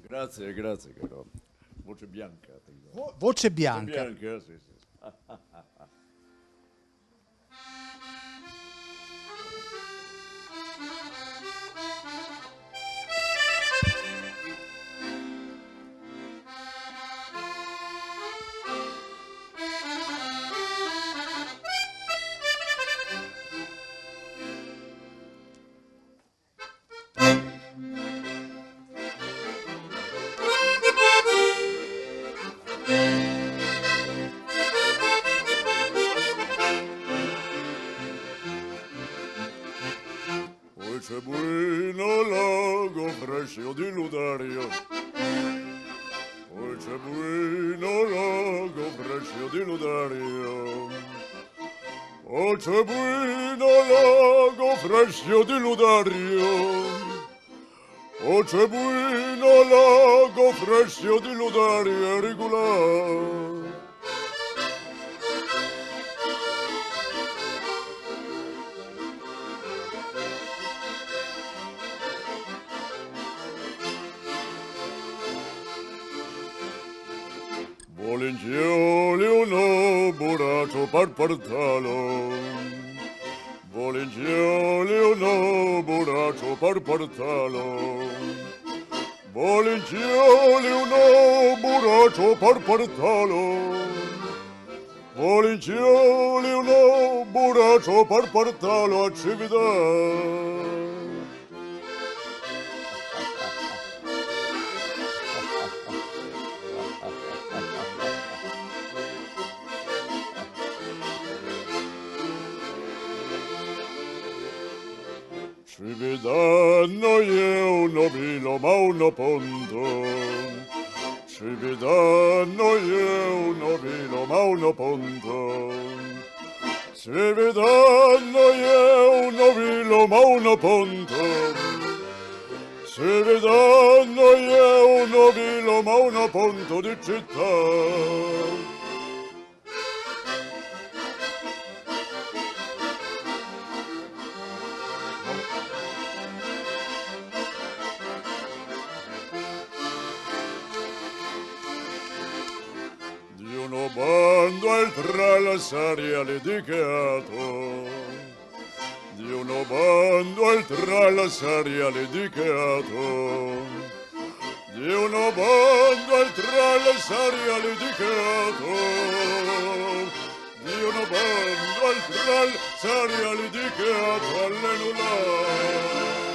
Grazie, grazie, caro. Voce bianca. Voce bianca. Bianca, sì, sì. Poi c'è buino lago fresco di ludario. Poi c'è buino lago fresco di ludario. Poi c'è buino lago fresco di ludario. Poi c'è buino lago fresco di ludario regolare. Volentieri uno buraco per portalo. Volentieri uno buraco per portalo. Volentieri uno buraco per portalo. Volentieri uno buraco per portalo a Cividale. Ci vedanno io uno vilo ma uno ponto. Ci vedanno io uno vilo ma uno ponto. Ci vedanno io uno vilo ma uno ponto. Ci vedanno io uno vilo ma uno ponto di città. Di uno bando al tralassaria dedicato. Di uno bando al tralassaria dedicato. Di uno bando al tralassaria dedicato. Di uno bando al tralassaria dedicato all'anulare.